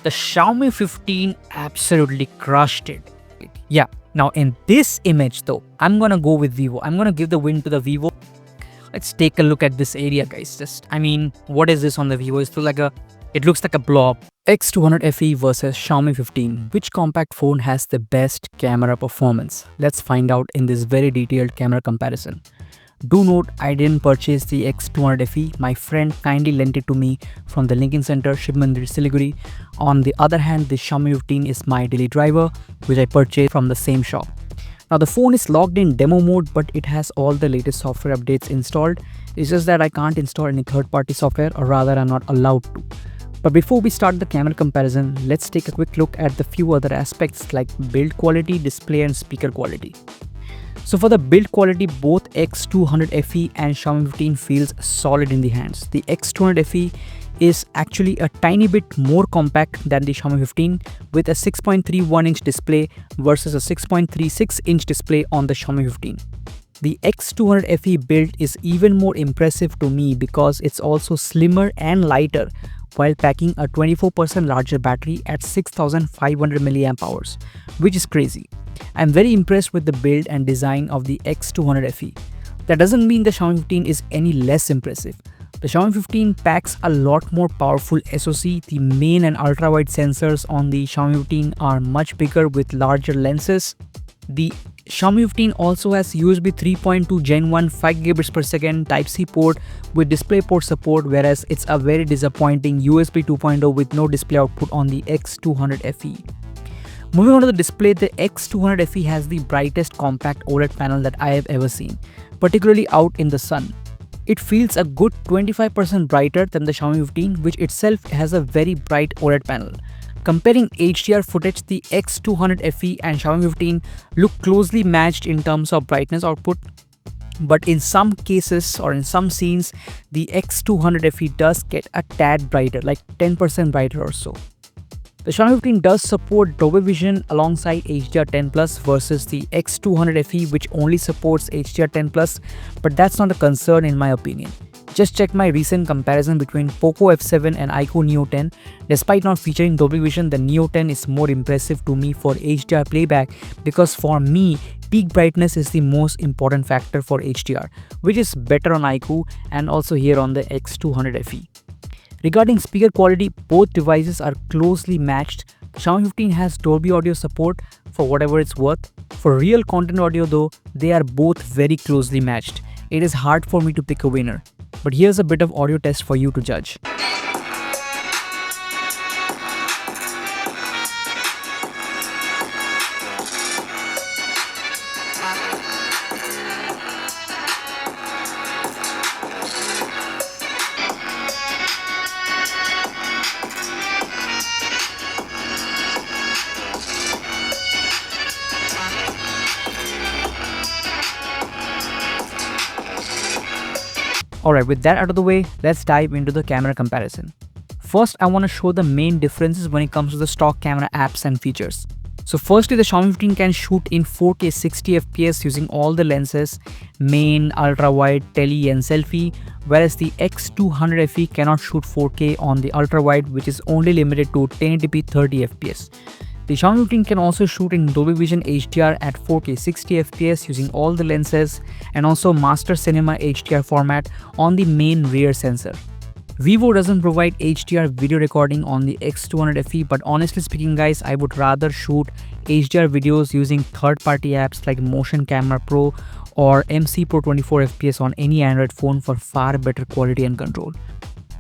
The Xiaomi 15 absolutely crushed it. Yeah, now in this image though, I'm gonna go with Vivo. I'm gonna give the win to the Vivo. Let's take a look at this area, guys. What is this on the Vivo? It looks like a blob. X200 FE versus Xiaomi 15. Which compact phone has the best camera performance? Let's find out in this very detailed camera comparison. Do note, I didn't purchase the X200 FE. My friend kindly lent it to me from the Lincoln Center, Shibmandir, Siliguri. On the other hand, the Xiaomi 15 is my daily driver, which I purchased from the same shop. Now the phone is logged in demo mode, but it has all the latest software updates installed. It's just that I can't install any third-party software, or rather I'm not allowed to. But before we start the camera comparison, let's take a quick look at the few other aspects like build quality, display and speaker quality. So for the build quality, both X200 FE and Xiaomi 15 feels solid in the hands. The X200 FE is actually a tiny bit more compact than the Xiaomi 15 with a 6.31-inch display versus a 6.36-inch display on the Xiaomi 15. The X200 FE build is even more impressive to me because it's also slimmer and lighter while packing a 24% larger battery at 6500 mAh, which is crazy. I'm very impressed with the build and design of the X200 FE. That doesn't mean the Xiaomi 15 is any less impressive. The Xiaomi 15 packs a lot more powerful SoC. The main and ultra-wide sensors on the Xiaomi 15 are much bigger with larger lenses. The Xiaomi 15 also has USB 3.2 Gen 1 5GB per second Type-C port with DisplayPort support, whereas it's a very disappointing USB 2.0 with no display output on the X200 FE. Moving on to the display, the X200 FE has the brightest compact OLED panel that I have ever seen, particularly out in the sun. It feels a good 25% brighter than the Xiaomi 15, which itself has a very bright OLED panel. Comparing HDR footage, the X200 FE and Xiaomi 15 look closely matched in terms of brightness output, but in some cases or in some scenes, the X200 FE does get a tad brighter, like 10% brighter or so. The Xiaomi 15 does support Dolby Vision alongside HDR10 Plus versus the X200 FE, which only supports HDR10 Plus, but that's not a concern in my opinion. Just check my recent comparison between Poco F7 and iQOO Neo 10. Despite not featuring Dolby Vision, the Neo 10 is more impressive to me for HDR playback because for me, peak brightness is the most important factor for HDR, which is better on iQOO and also here on the X200 FE. Regarding speaker quality, both devices are closely matched. Xiaomi 15 has Dolby Audio support for whatever it's worth. For real content audio though, they are both very closely matched. It is hard for me to pick a winner. But here's a bit of audio test for you to judge. Alright, with that out of the way, let's dive into the camera comparison. First, I want to show the main differences when it comes to the stock camera apps and features. So firstly, the Xiaomi 15 can shoot in 4K 60fps using all the lenses, main, ultra-wide, tele and selfie, whereas the X200 FE cannot shoot 4K on the ultra-wide, which is only limited to 1080p 30fps. The Xiaomi 15 can also shoot in Dolby Vision HDR at 4K 60fps using all the lenses and also Master Cinema HDR format on the main rear sensor. Vivo doesn't provide HDR video recording on the X200 FE, but honestly speaking guys, I would rather shoot HDR videos using third-party apps like Motion Camera Pro or MC Pro 24fps on any Android phone for far better quality and control.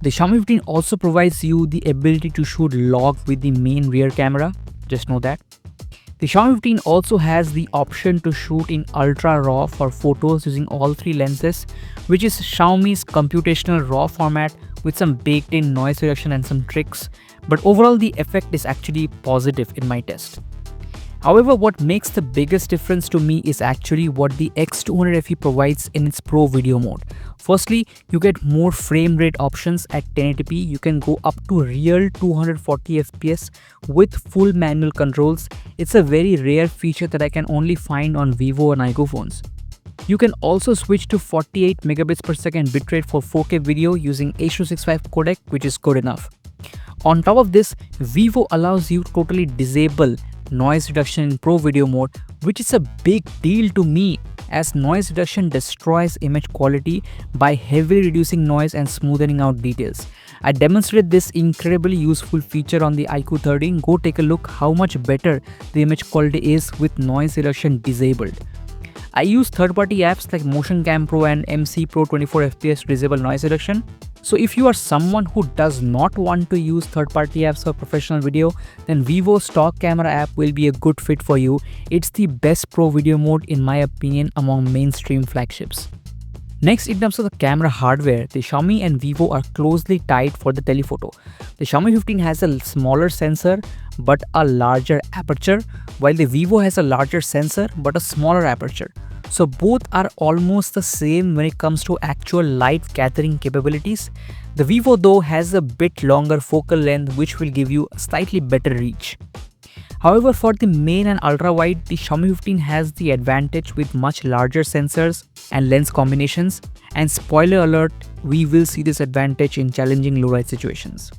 The Xiaomi 15 also provides you the ability to shoot log with the main rear camera. Just know that. The Xiaomi 15 also has the option to shoot in Ultra RAW for photos using all three lenses, which is Xiaomi's computational RAW format with some baked-in noise reduction and some tricks, but overall the effect is actually positive in my test. However, what makes the biggest difference to me is actually what the X200 FE provides in its Pro video mode. Firstly, you get more frame rate options at 1080p. You can go up to real 240 FPS with full manual controls. It's a very rare feature that I can only find on Vivo and iQOO phones. You can also switch to 48 megabits per second bitrate for 4K video using H.265 codec, which is good enough. On top of this, Vivo allows you to totally disable noise reduction in Pro Video mode, which is a big deal to me as noise reduction destroys image quality by heavily reducing noise and smoothing out details. I demonstrated this incredibly useful feature on the iQOO 13. Go take a look how much better the image quality is with noise reduction disabled. I use third-party apps like Motion Cam Pro and MC Pro 24 FPS to disable noise reduction. So if you are someone who does not want to use third-party apps for professional video, then Vivo's stock camera app will be a good fit for you. It's the best pro video mode in my opinion among mainstream flagships. Next, in terms of the camera hardware, the Xiaomi and Vivo are closely tied for the telephoto. The Xiaomi 15 has a smaller sensor but a larger aperture, while the Vivo has a larger sensor but a smaller aperture. So both are almost the same when it comes to actual light gathering capabilities. The Vivo though has a bit longer focal length, which will give you a slightly better reach. However, for the main and ultra wide, the Xiaomi 15 has the advantage with much larger sensors and lens combinations, and spoiler alert, we will see this advantage in challenging low light situations.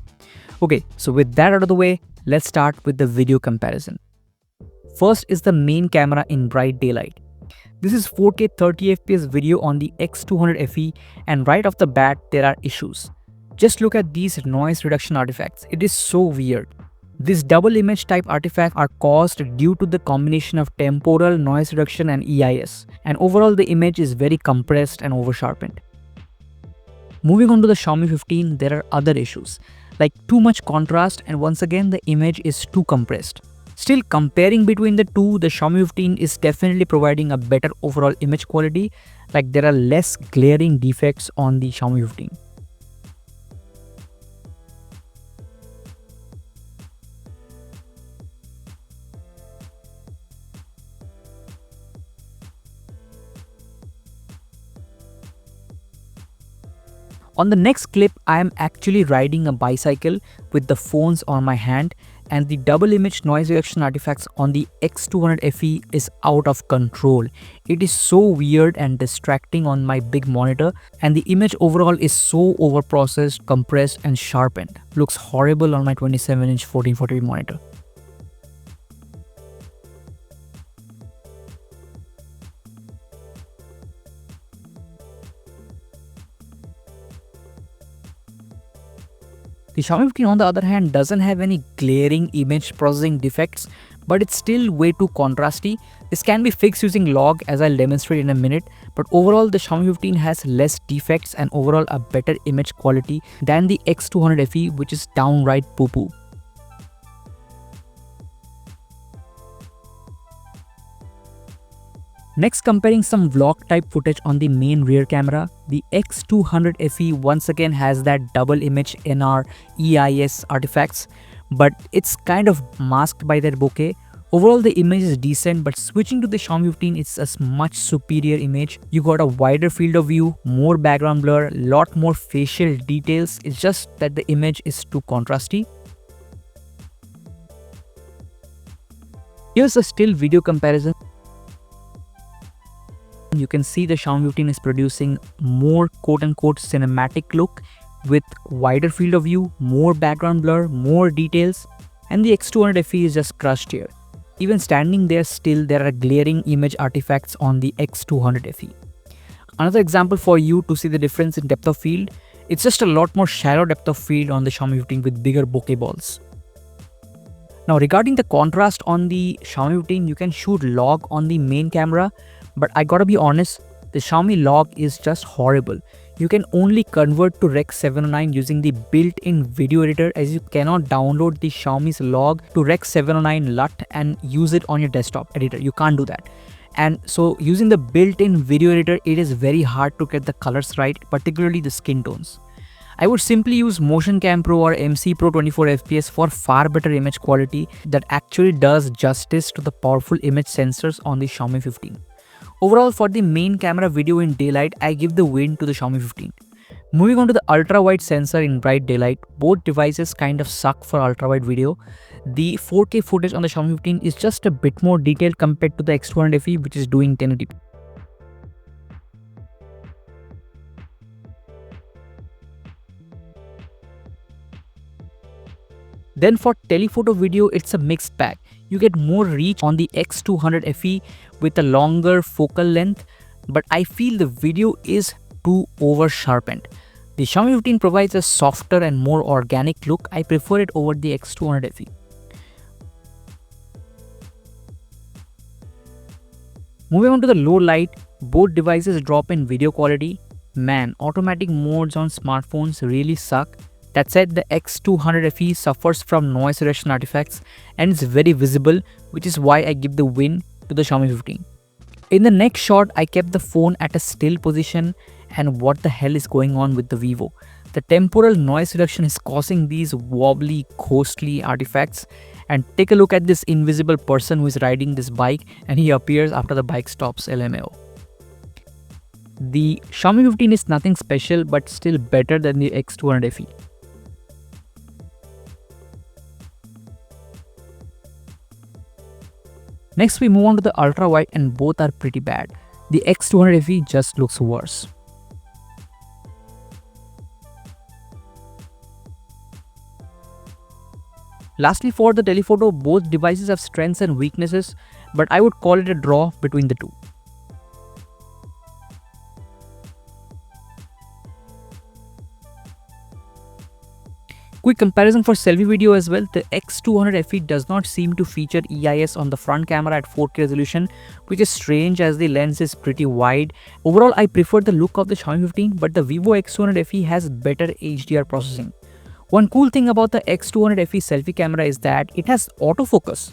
Okay, so with that out of the way, let's start with the video comparison. First is the main camera in bright daylight. This is 4K 30fps video on the X200 FE, and right off the bat there are issues. Just look at these noise reduction artifacts. It is so weird. These double image type artifacts are caused due to the combination of temporal noise reduction and EIS, and overall the image is very compressed and over sharpened. Moving on to the Xiaomi 15, there are other issues like too much contrast, and once again the image is too compressed. Still, comparing between the two, the Xiaomi 15 is definitely providing a better overall image quality, like there are less glaring defects on the Xiaomi 15. On the next clip, I am actually riding a bicycle with the phones on my hand, and the double image noise reduction artifacts on the X200 FE is out of control. It is so weird and distracting on my big monitor, and the image overall is so overprocessed, compressed and sharpened. Looks horrible on my 27-inch 1440p monitor. The Xiaomi 15 on the other hand doesn't have any glaring image processing defects, but it's still way too contrasty. This can be fixed using log, as I'll demonstrate in a minute, but overall the Xiaomi 15 has less defects and overall a better image quality than the X200 FE, which is downright poo-poo. Next, comparing some vlog type footage on the main rear camera, the X200 FE once again has that double image NR EIS artifacts, but it's kind of masked by that bokeh. Overall the image is decent, but switching to the Xiaomi 15, it's a much superior image. You got a wider field of view, more background blur, lot more facial details. It's just that the image is too contrasty. Here's a still video comparison. You can see the Xiaomi 15 is producing more quote-unquote cinematic look with wider field of view, more background blur, more details, and the X200 FE is just crushed here. Even standing there still, there are glaring image artifacts on the X200 FE. Another example for you to see the difference in depth of field, it's just a lot more shallow depth of field on the Xiaomi 15 with bigger bokeh balls. Now regarding the contrast on the Xiaomi 15, you can shoot log on the main camera, but I gotta be honest, the Xiaomi log is just horrible. You can only convert to Rec 709 using the built-in video editor, as you cannot download the Xiaomi's log to Rec 709 LUT and use it on your desktop editor. You can't do that. And so using the built-in video editor, it is very hard to get the colors right, particularly the skin tones. I would simply use Motion Cam Pro or MC Pro 24 FPS for far better image quality that actually does justice to the powerful image sensors on the Xiaomi 15. Overall, for the main camera video in daylight, I give the win to the Xiaomi 15. Moving on to the ultra-wide sensor in bright daylight, both devices kind of suck for ultra-wide video. The 4K footage on the Xiaomi 15 is just a bit more detailed compared to the X200 FE, which is doing 1080p. Then for telephoto video, it's a mixed bag. You get more reach on the X200 FE with a longer focal length, but I feel the video is too over sharpened. The Xiaomi 15 provides a softer and more organic look. I prefer it over the X200 FE. Moving on to the low light, both devices drop in video quality. Man, automatic modes on smartphones really suck. That said, the X200 FE suffers from noise reduction artifacts and is very visible, which is why I give the win to the Xiaomi 15. In the next shot, I kept the phone at a still position, and what the hell is going on with the Vivo? The temporal noise reduction is causing these wobbly, ghostly artifacts. And take a look at this invisible person who is riding this bike, and he appears after the bike stops, LMAO. The Xiaomi 15 is nothing special, but still better than the X200 FE. Next, we move on to the ultra wide, and both are pretty bad. The X200 FE just looks worse. Lastly, for the telephoto, both devices have strengths and weaknesses, but I would call it a draw between the two. Quick comparison for selfie video as well. The X200 FE does not seem to feature EIS on the front camera at 4K resolution, which is strange as the lens is pretty wide. Overall, I prefer the look of the Xiaomi 15, but the Vivo X200 FE has better HDR processing. One cool thing about the X200 FE selfie camera is that it has autofocus.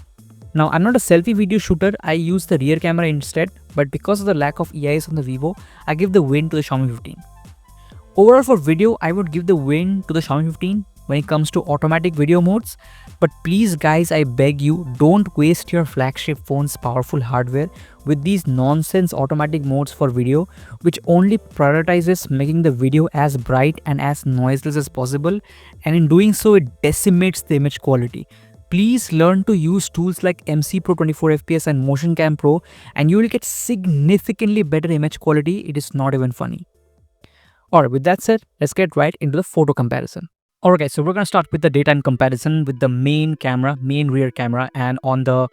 Now, I'm not a selfie video shooter, I use the rear camera instead, but because of the lack of EIS on the Vivo, I give the win to the Xiaomi 15. Overall for video, I would give the win to the Xiaomi 15 when it comes to automatic video modes. But please guys, I beg you, don't waste your flagship phone's powerful hardware with these nonsense automatic modes for video, which only prioritizes making the video as bright and as noiseless as possible, and in doing so it decimates the image quality. Please learn to use tools like MC Pro 24fps and Motion Cam Pro, and you will get significantly better image quality. It is not even funny. Alright, with that said, let's get right into the photo comparison. Alright guys, so we're going to start with the daytime comparison with the main rear camera, and on the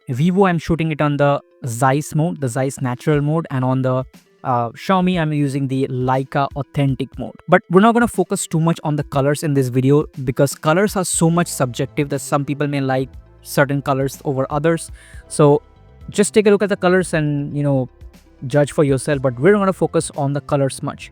Vivo I'm shooting it on the Zeiss mode, the Zeiss natural mode, and on the Xiaomi I'm using the Leica authentic mode. But we're not going to focus too much on the colors in this video because colors are so much subjective that some people may like certain colors over others. So just take a look at the colors and judge for yourself, but we're not going to focus on the colors much.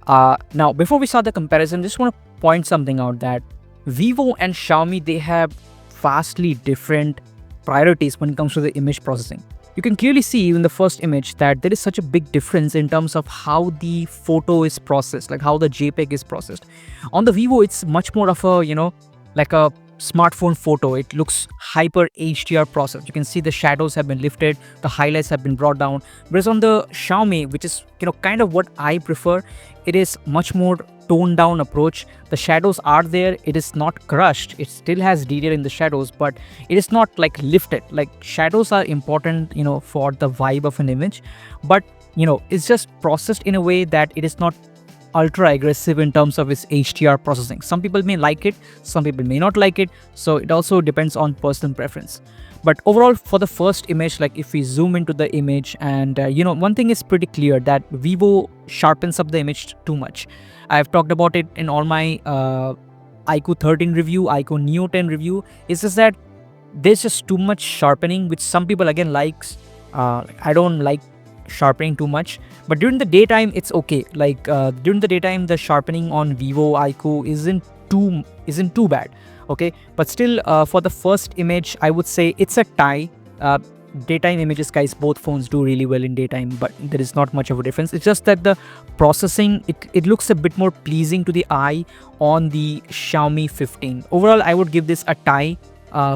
Now before we start the comparison, just want to point something out that Vivo and Xiaomi, they have vastly different priorities when it comes to the image processing. You can clearly see in the first image that there is such a big difference in terms of how the photo is processed, like how the JPEG is processed. On the Vivo, it's much more of a, like a smartphone photo. It looks hyper HDR processed. You can see the shadows have been lifted, the highlights have been brought down. Whereas on the Xiaomi, which is, kind of what I prefer, it is much more toned down approach. The shadows are there, it is not crushed, it still has detail in the shadows, but it is not like lifted. Like shadows are important, for the vibe of an image, but it's just processed in a way that it is not ultra aggressive in terms of its HDR processing. Some people may like it, some people may not like it, so it also depends on personal preference. But overall, for the first image, like if we zoom into the image, and one thing is pretty clear, that Vivo sharpens up the image too much. I've talked about it in all my iQOO 13 review, iQOO Neo 10 review. It's just that there's just too much sharpening, which some people again likes. I don't like sharpening too much, but during the daytime it's okay. Like during the daytime, the sharpening on Vivo iQOO isn't too bad. Okay, but still for the first image, I would say it's a tie. Daytime images, guys, both phones do really well in daytime, but there is not much of a difference. It's just that the processing, it looks a bit more pleasing to the eye on the Xiaomi 15. Overall, I would give this a tie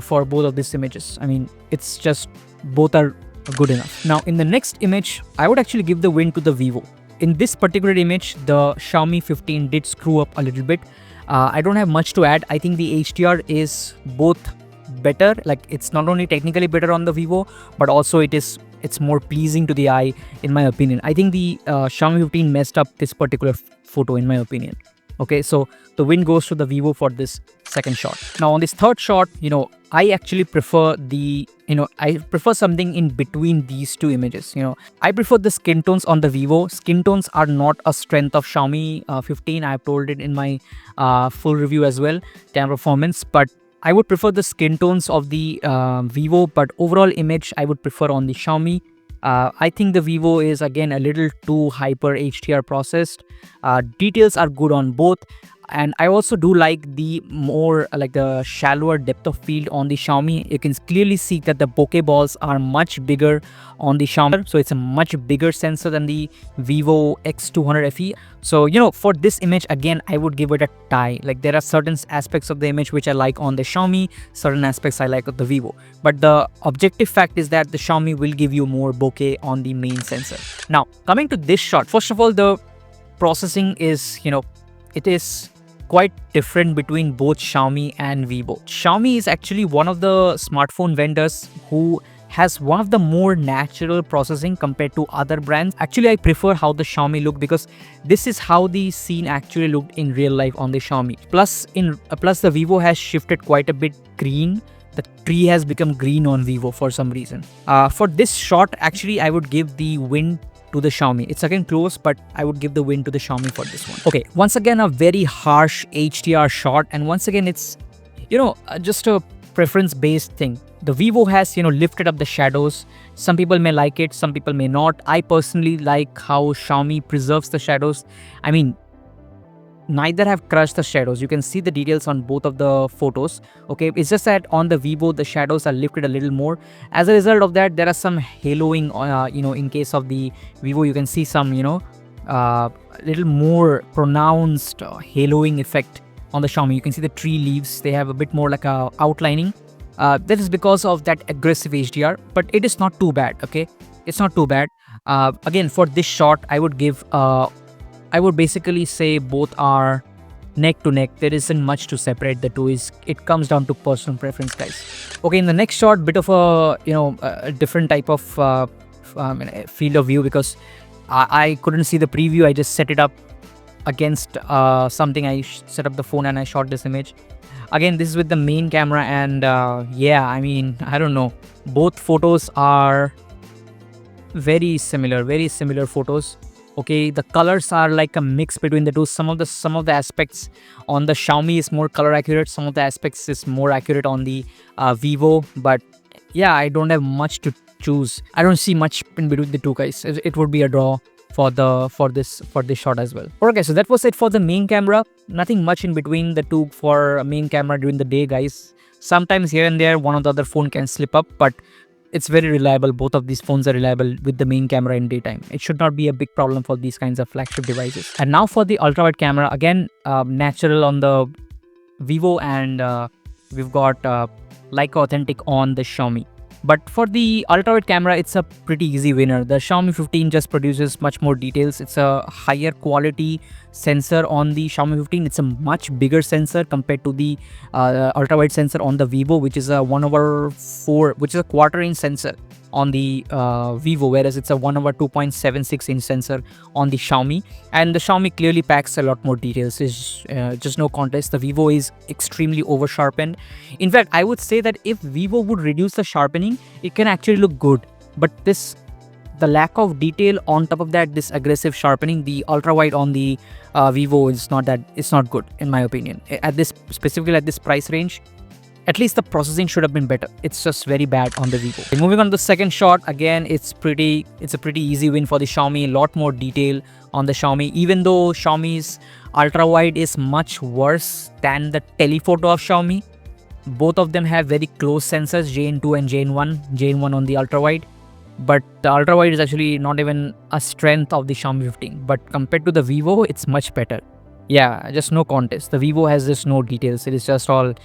for both of these images. I mean, it's just both are good enough. Now in the next image, I would actually give the win to the Vivo. In this particular image, the Xiaomi 15 did screw up a little bit. I don't have much to add. I think the HDR is both better, like it's not only technically better on the Vivo, but also it's more pleasing to the eye, in my opinion. I think the Xiaomi 15 messed up this particular photo, in my opinion. Okay, so the win goes to the Vivo for this second shot. Now on this third shot, I actually prefer I prefer something in between these two images. I prefer the skin tones on the Vivo. Skin tones are not a strength of Xiaomi 15. I've told it in my full review as well, camera performance, but I would prefer the skin tones of the Vivo, but overall image I would prefer on the Xiaomi. I think the Vivo is again a little too hyper HDR processed. Details are good on both, and I also do like the more like the shallower depth of field on the Xiaomi. You can clearly see that the bokeh balls are much bigger on the Xiaomi, so it's a much bigger sensor than the Vivo X200 FE. So for this image again I would give it a tie. Like there are certain aspects of the image which I like on the Xiaomi, certain aspects I like of the Vivo, but the objective fact is that the Xiaomi will give you more bokeh on the main sensor. Now coming to this shot, first of all, the processing is it is quite different between both Xiaomi and Vivo. Xiaomi is actually one of the smartphone vendors who has one of the more natural processing compared to other brands. Actually, I prefer how the Xiaomi look because this is how the scene actually looked in real life on the Xiaomi. Plus the Vivo has shifted quite a bit green. The tree has become green on Vivo for some reason. For this shot, actually, I would give the win to the Xiaomi. It's again close, but I would give the win to the Xiaomi for this one. Okay, once again a very harsh HDR shot, and once again it's just a preference based thing. The Vivo has lifted up the shadows. Some people may like it, some people may not. I personally like how Xiaomi preserves the shadows. I mean, neither have crushed the shadows. You can see the details on both of the photos. Okay, it's just that on the Vivo the shadows are lifted a little more. As a result of that, there are some haloing. In case of the Vivo, you can see some little more pronounced haloing effect on the Xiaomi. You can see the tree leaves, they have a bit more like a outlining. That is because of that aggressive HDR, but it is not too bad. Okay, it's not too bad. Again, for this shot I would give I would basically say both are neck to neck. There isn't much to separate the two. It comes down to personal preference, guys. Okay, in the next shot, bit of a different type of field of view because I couldn't see the preview. I just set it up against something. I set up the phone and I shot this image. Again, this is with the main camera, and yeah, I mean, I don't know. Both photos are very similar photos. Okay, the colors are like a mix between the two. Some of the aspects on the Xiaomi is more color accurate, some of the aspects is more accurate on the Vivo, but yeah, I don't have much to choose. I don't see much in between the two, guys. It would be a draw for this shot as well. Okay, so that was it for the main camera. Nothing much in between the two for main camera during the day, guys. Sometimes here and there one or the other phone can slip up, but it's very reliable. Both of these phones are reliable with the main camera in daytime. It should not be a big problem for these kinds of flagship devices. And now for the ultra wide camera, again natural on the Vivo, and we've got Leica Authentic on the Xiaomi. But for the ultra wide camera, it's a pretty easy winner. The Xiaomi 15 just produces much more details. It's a higher quality sensor on the Xiaomi 15. It's a much bigger sensor compared to the ultra wide sensor on the Vivo, which is a 1/4, which is a quarter-inch sensor on the Vivo, whereas it's a 1/2.76-inch sensor on the Xiaomi. And the Xiaomi clearly packs a lot more details. It's just no contest. The Vivo is extremely over sharpened. In fact, I would say that if Vivo would reduce the sharpening, it can actually look good. But the lack of detail on top of that, this aggressive sharpening, the ultra wide on the Vivo is not good in my opinion. Specifically at this price range, at least the processing should have been better. It's just very bad on the Vivo. Okay, moving on to the second shot, again it's a pretty easy win for the Xiaomi. A lot more detail on the Xiaomi, even though Xiaomi's ultra wide is much worse than the telephoto of Xiaomi. Both of them have very close sensors, JN2 and JN1 on the ultra wide, but the ultra wide is actually not even a strength of the Xiaomi 15. But compared to the Vivo, it's much better. Yeah, just no contest. The Vivo has just no details. It is just all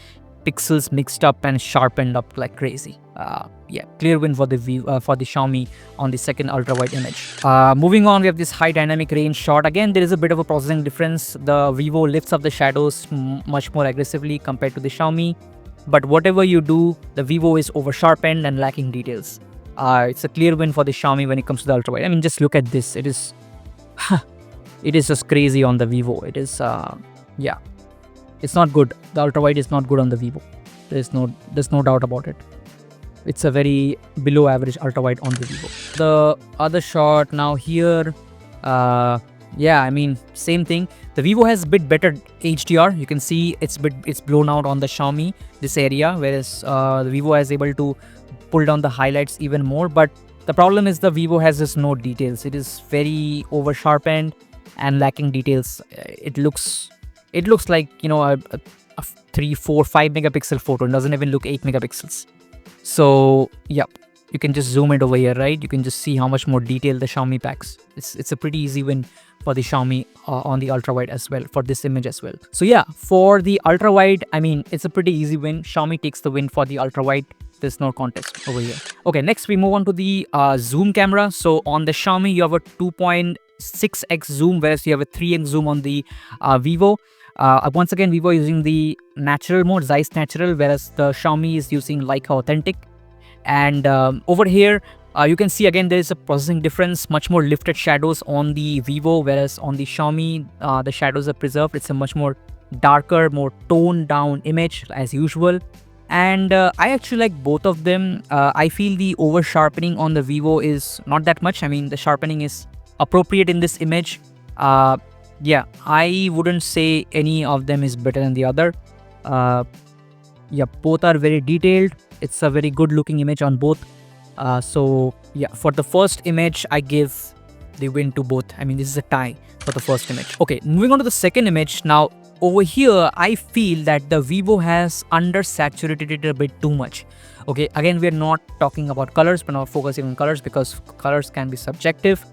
pixels mixed up and sharpened up like crazy. Yeah, clear win for the Xiaomi on the second ultra wide image. Moving on, we have this high dynamic range shot. Again, there is a bit of a processing difference. The Vivo lifts up the shadows much more aggressively compared to the Xiaomi, but whatever you do, the Vivo is over sharpened and lacking details. It's a clear win for the Xiaomi when it comes to the ultra wide. I mean, just look at this. It is just crazy on the Vivo. It is Yeah, it's not good. The ultra wide is not good on the Vivo. There's no doubt about it. It's a very below average ultra wide on the Vivo. The other shot now here, yeah, I mean same thing. The Vivo has a bit better HDR. You can see it's blown out on the Xiaomi this area, whereas the Vivo is able to pull down the highlights even more. But the problem is the Vivo has just no details. It is very over sharpened and lacking details. It looks like, you know, a 3, 4, 5 megapixel photo. It doesn't even look 8 megapixels. So yeah, you can just zoom it over here, right? You can just see how much more detail the Xiaomi packs. It's a pretty easy win for the Xiaomi on the ultra wide as well, for this image as well. So yeah, for the ultra wide, I mean, it's a pretty easy win. Xiaomi takes the win for the ultra wide. There's no contest over here. Okay, next we move on to the zoom camera. So on the Xiaomi, you have a 2.6x zoom, whereas you have a 3x zoom on the Vivo. Once again, Vivo is using the natural mode, Zeiss Natural, whereas the Xiaomi is using Leica Authentic. And over here, you can see again there is a processing difference, much more lifted shadows on the Vivo, whereas on the Xiaomi, the shadows are preserved. It's a much more darker, more toned down image as usual. And I actually like both of them. I feel the over sharpening on the Vivo is not that much. I mean, the sharpening is appropriate in this image. Yeah, I wouldn't say any of them is better than the other. Yeah, both are very detailed. It's a very good looking image on both. So yeah, for the first image, I give the win to both. I mean, this is a tie for the first image. Okay, moving on to the second image. Now over here, I feel that the Vivo has undersaturated it a bit too much. Okay, again, we are not talking about colors, but not focusing on colors because colors can be subjective.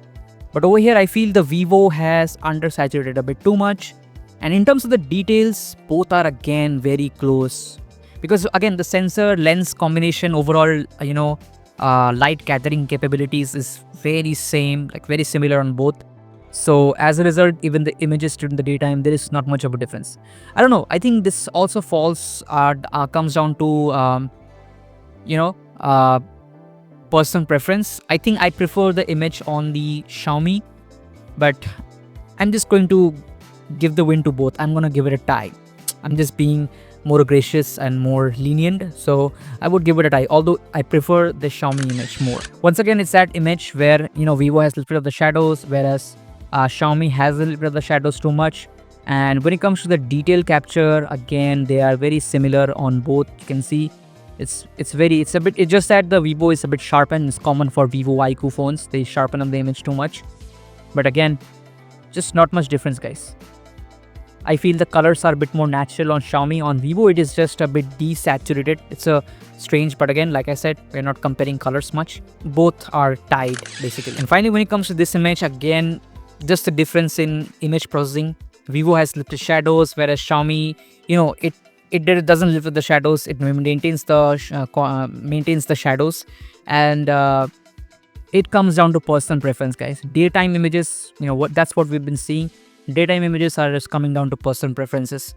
But over here, I feel the Vivo has undersaturated a bit too much. And in terms of the details, both are again very close. Because again, the sensor lens combination overall, you know, light gathering capabilities is very same, like very similar on both. So as a result, even the images during the daytime, there is not much of a difference. I don't know. I think this also comes down to, you know, personal preference. I think I prefer the image on the Xiaomi, but I'm just going to give the win to both. I'm going to give it a tie. I'm just being more gracious and more lenient, so I would give it a tie, although I prefer the Xiaomi image more. Once again, it's that image where, you know, Vivo has a little bit of the shadows, whereas Xiaomi has a little bit of the shadows too much. And when it comes to the detail capture, again, they are very similar on both. You can see it's just that the Vivo is a bit sharpened. It's common for Vivo IQ phones. They sharpen up the image too much. But again, just not much difference, guys. I feel the colors are a bit more natural on Xiaomi. On Vivo, it is just a bit desaturated. It's a strange, but again, like I said, we're not comparing colors much. Both are tied, basically. And finally, when it comes to this image, again, just the difference in image processing. Vivo has lifted shadows, whereas Xiaomi, you know, it doesn't lift with the shadows. It maintains the shadows, and it comes down to personal preference, guys. Daytime images, you know, that's what we've been seeing. Daytime images are just coming down to personal preferences.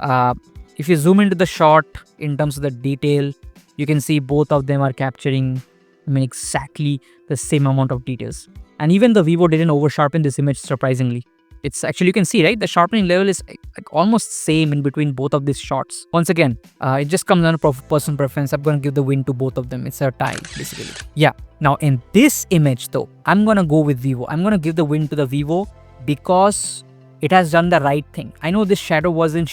If you zoom into the shot in terms of the detail, you can see both of them are capturing, I mean, exactly the same amount of details. And even the Vivo didn't over sharpen this image, surprisingly. It's actually, you can see, right, the sharpening level is like almost same in between both of these shots. Once again, it just comes down to personal preference. I'm going to give the win to both of them. It's a tie, basically. Yeah. Now in this image though, I'm going to go with Vivo. I'm going to give the win to the Vivo because it has done the right thing. I know this shadow was in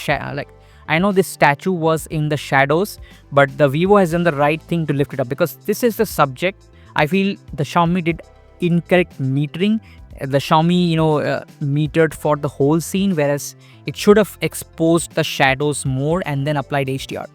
I know this statue was in the shadows, but the Vivo has done the right thing to lift it up because this is the subject. I feel the Xiaomi did incorrect metering. The Xiaomi, you know, metered for the whole scene, whereas it should have exposed the shadows more and then applied HDR.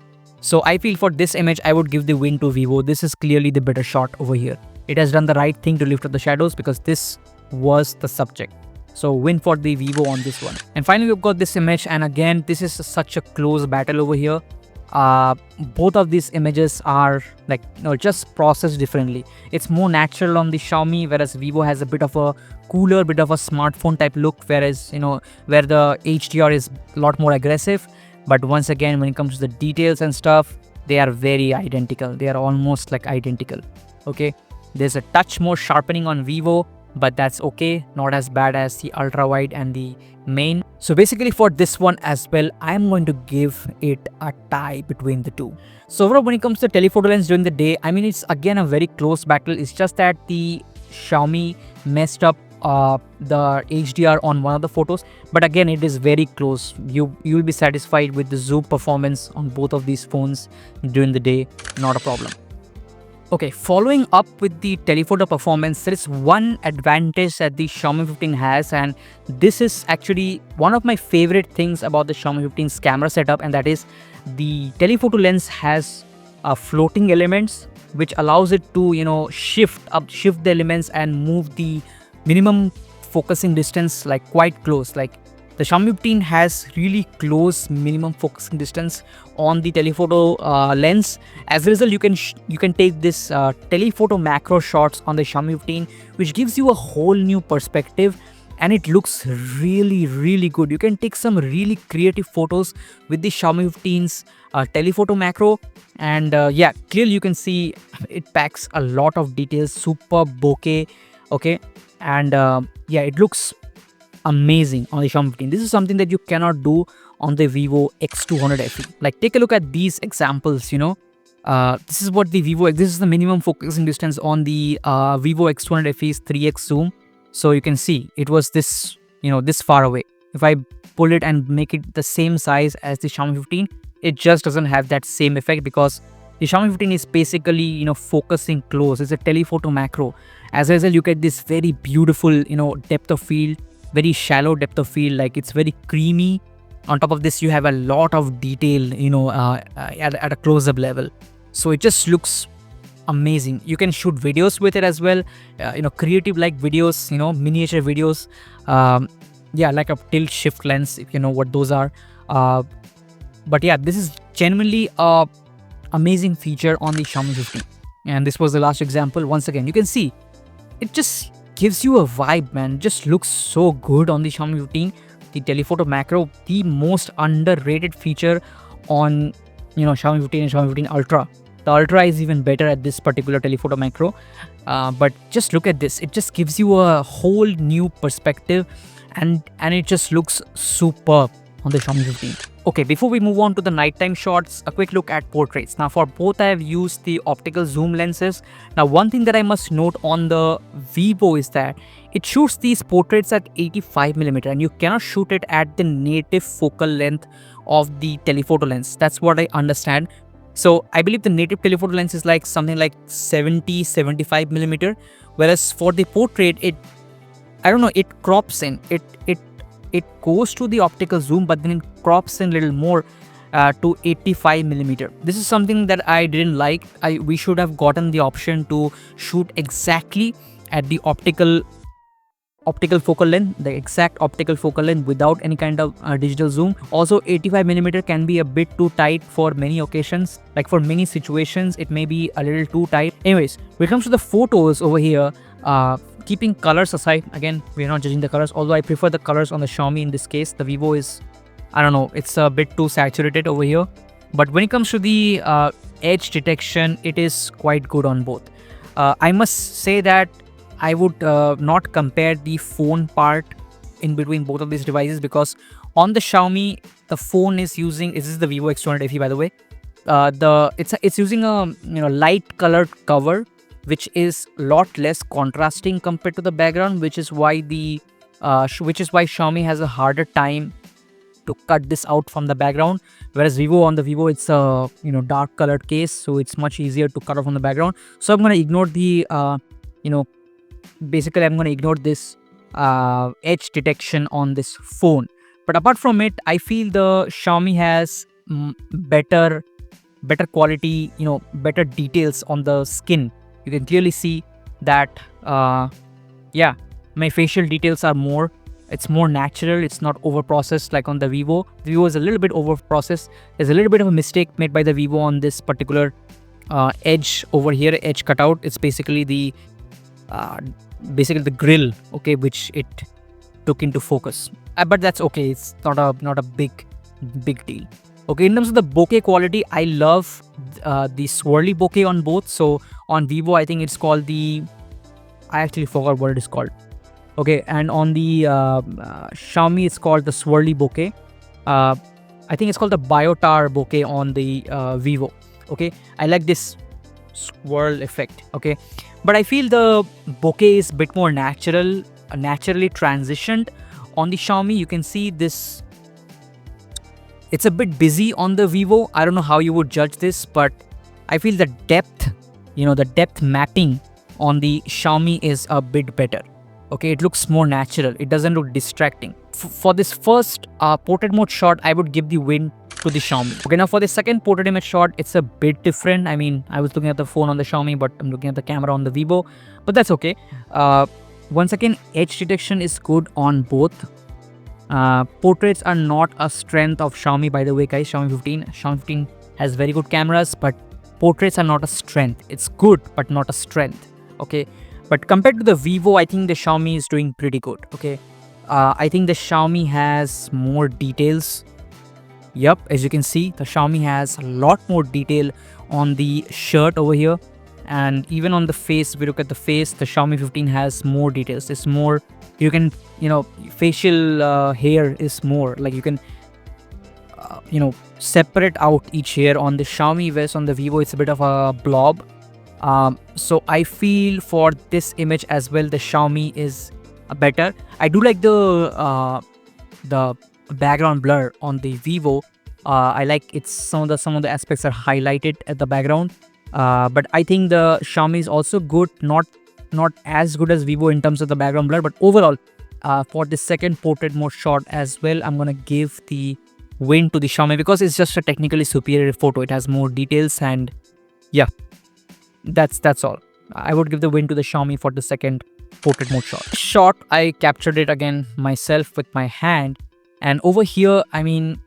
So I feel for this image, I would give the win to Vivo. This is clearly the better shot over here. It has done the right thing to lift up the shadows because this was the subject. So win for the Vivo on this one. And finally, we've got this image, and again, this is such a close battle over here. Both of these images are like, you know, just processed differently. It's more natural on the Xiaomi, whereas Vivo has a bit of a cooler, bit of a smartphone type look, whereas, you know, where the HDR is a lot more aggressive. But once again, when it comes to the details and stuff, they are very identical. They are almost like identical. Okay, there's a touch more sharpening on Vivo, but that's okay, not as bad as the ultra wide and the main. So basically for this one as well, I'm going to give it a tie between the two. So overall, when it comes to telephoto lens during the day, I mean, it's again a very close battle. It's just that the Xiaomi messed up the HDR on one of the photos, but again, it is very close. You'll be satisfied with the zoom performance on both of these phones during the day, not a problem. Okay, following up with the telephoto performance, there is one advantage that the Xiaomi 15 has, and this is actually one of my favorite things about the Xiaomi 15's camera setup, and that is the telephoto lens has floating elements, which allows it to shift the elements and move the minimum focusing distance like quite close. Like the Xiaomi 15 has really close minimum focusing distance on the telephoto lens. As a result, you can take this telephoto macro shots on the Xiaomi 15, which gives you a whole new perspective, and it looks really good. You can take some really creative photos with the Xiaomi 15's telephoto macro, and yeah, clearly you can see it packs a lot of details, super bokeh. Okay, and yeah, it looks amazing on the Xiaomi 15. This is something that you cannot do on the Vivo X200 FE. Like, take a look at these examples. This is what the this is the minimum focusing distance on the Vivo X200 FE's 3x zoom. So you can see it was this, this far away. If I pull it and make it the same size as the Xiaomi 15, it just doesn't have that same effect, because the Xiaomi 15 is basically, focusing close. It's a telephoto macro. As a result, you get this very beautiful, depth of field, very shallow depth of field, like it's very creamy. On top of this, you have a lot of detail, at a close-up level. So it just looks amazing. You can shoot videos with it as well, creative like videos, miniature videos. Yeah, like a tilt shift lens, if you know what those are. But yeah, this is genuinely a amazing feature on the Xiaomi 15. And this was the last example. Once again, you can see it just gives you a vibe, man. It just looks so good on the Xiaomi 15. The telephoto macro, the most underrated feature on Xiaomi 15 and Xiaomi 15 Ultra. The Ultra is even better at this particular telephoto macro. But just look at this. It just gives you a whole new perspective, and it just looks superb on the Xiaomi 15. Okay, before we move on to the nighttime shots, a quick look at portraits. Now for both, I have used the optical zoom lenses. Now one thing that I must note on the Vivo is that it shoots these portraits at 85mm, and you cannot shoot it at the native focal length of the telephoto lens. That's what I understand. So I believe the native telephoto lens is like something like 70-75mm, whereas for the portrait, it crops in. It goes to the optical zoom, but then it crops in a little more to 85mm. This is something that I didn't like. We should have gotten the option to shoot exactly at the optical focal length, the exact optical focal length without any kind of digital zoom. Also, 85mm can be a bit too tight for many occasions. Like for many situations, it may be a little too tight. Anyways, when it comes to the photos over here, keeping colors aside, again, we're not judging the colors, although I prefer the colors on the Xiaomi in this case. The Vivo is, I don't know, it's a bit too saturated over here. But when it comes to the edge detection, it is quite good on both. I must say that I would not compare the phone part in between both of these devices, because on the Xiaomi, the phone is using, this is the Vivo X200 FE by the way, it's using a light colored cover, which is a lot less contrasting compared to the background, which is why Xiaomi has a harder time to cut this out from the background, whereas on the Vivo, it's a dark colored case, so it's much easier to cut off from the background. So I'm going to ignore the basically I'm going to ignore this edge detection on this phone. But apart from it, I feel the Xiaomi has better quality, better details on the skin. You can clearly see that yeah, my facial details are more, it's more natural, it's not over processed like on the Vivo. The Vivo is a little bit over processed. There's a little bit of a mistake made by the Vivo on this particular edge over here, edge cutout. It's basically the grill, okay, which it took into focus, but that's okay. It's not a big deal. Okay, in terms of the bokeh quality, I love the swirly bokeh on both. So on Vivo, I think it's called the I actually forgot what it is called. Okay, and on the Xiaomi, it's called the swirly bokeh. uh, I think it's called the biotar bokeh on the Vivo. Okay, I like this swirl effect. Okay, but I feel the bokeh is a bit more natural, naturally transitioned on the Xiaomi. You can see this, it's a bit busy on the Vivo. I don't know how you would judge this, but I feel the depth, the depth mapping on the Xiaomi is a bit better. Okay, it looks more natural. It doesn't look distracting. For this first portrait mode shot, I would give the win to the Xiaomi. Okay, now for the second portrait image shot, it's a bit different. I mean, I was looking at the phone on the Xiaomi, but I'm looking at the camera on the Vivo. But that's okay. Once again, edge detection is good on both. Portraits are not a strength of Xiaomi, by the way, guys. Xiaomi 15 has very good cameras, but portraits are not a strength. It's good, but not a strength. Okay, but compared to the Vivo, I think the Xiaomi is doing pretty good. Okay, I think the Xiaomi has more details. Yep, as you can see, the Xiaomi has a lot more detail on the shirt over here, and even on the face. If we look at the face, the Xiaomi 15 has more details. It's more, you can, facial hair is more like you can separate out each hair on the Xiaomi, whereas on the Vivo it's a bit of a blob. So I feel for this image as well, the Xiaomi is better. I do like the background blur on the Vivo. I like it's some of the aspects are highlighted at the background. But I think the Xiaomi is also good, not as good as Vivo in terms of the background blur, but overall, for the second portrait mode shot as well, I'm gonna give the win to the Xiaomi because it's just a technically superior photo. It has more details, and yeah, that's all. I would give the win to the Xiaomi for the second portrait mode shot. I captured it again myself with my hand, and over here, I mean,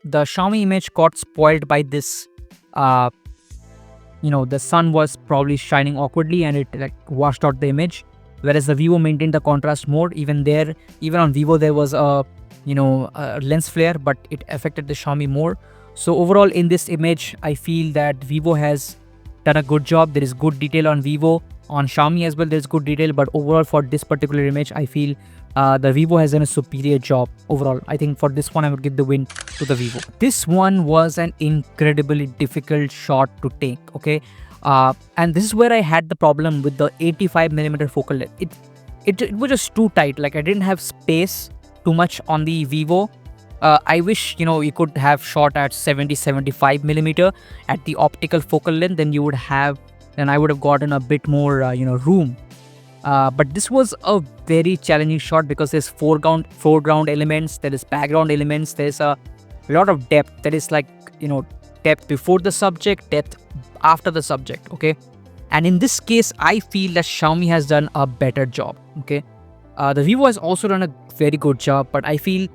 the Xiaomi image got spoiled by this. The sun was probably shining awkwardly and it like washed out the image, whereas the Vivo maintained the contrast mode. Even on Vivo there was a lens flare, but it affected the Xiaomi more. So overall in this image, I feel that Vivo has done a good job. There is good detail on Vivo. On Xiaomi as well there's good detail, but overall for this particular image, I feel the Vivo has done a superior job overall. I think for this one I would give the win to the Vivo. This one was an incredibly difficult shot to take. Okay, and this is where I had the problem with the 85mm focal length. It was just too tight. Like I didn't have space too much on the Vivo. I wish you could have shot at 75mm at the optical focal length. Then I would have gotten a bit more room. But this was a very challenging shot because there's foreground elements, there is background elements, there's a lot of depth. There is like depth before the subject, depth after the subject. Okay, and in this case I feel that Xiaomi has done a better job. Okay, the Vivo has also done a very good job, but I feel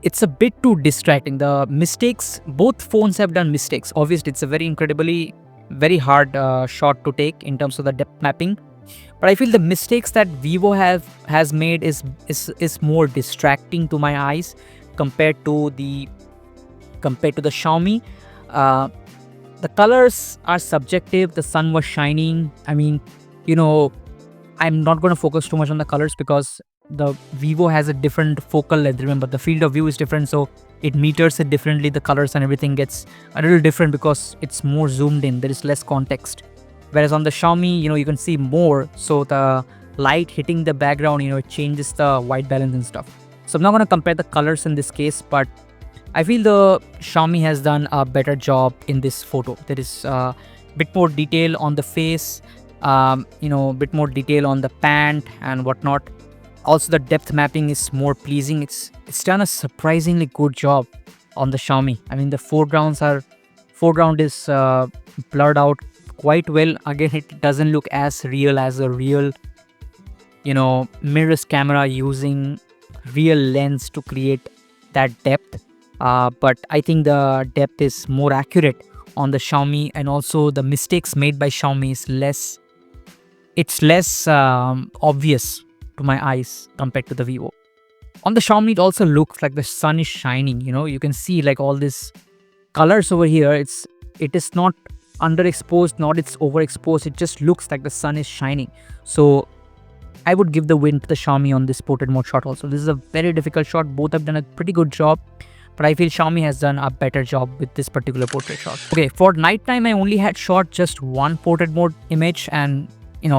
it's a bit too distracting. The mistakes, both phones have done mistakes. Obviously it's a very hard shot to take in terms of the depth mapping, but I feel the mistakes that Vivo has made is more distracting to my eyes compared to the Xiaomi. The colors are subjective. The sun was shining. I mean, I'm not going to focus too much on the colors because the Vivo has a different focal length. Remember, the field of view is different, so it meters it differently. The colors and everything gets a little different because it's more zoomed in. There is less context. Whereas on the Xiaomi, you can see more. So the light hitting the background, it changes the white balance and stuff. So I'm not going to compare the colors in this case, but I feel the Xiaomi has done a better job in this photo. There is a bit more detail on the face, bit more detail on the pant and whatnot. Also, the depth mapping is more pleasing. It's done a surprisingly good job on the Xiaomi. I mean, the foreground is blurred out quite well. Again, it doesn't look as real as a real, mirrorless camera using real lens to create that depth. But I think the depth is more accurate on the Xiaomi, and also the mistakes made by Xiaomi is less. It's less obvious to my eyes compared to the Vivo. On the Xiaomi, it also looks like the sun is shining. You can see like all these colors over here. It is not underexposed, not it's overexposed. It just looks like the sun is shining. So I would give the win to the Xiaomi on this portrait mode shot also. This is a very difficult shot. Both have done a pretty good job, but I feel Xiaomi has done a better job with this particular portrait shot. Okay, for nighttime, I only had shot just one portrait mode image, and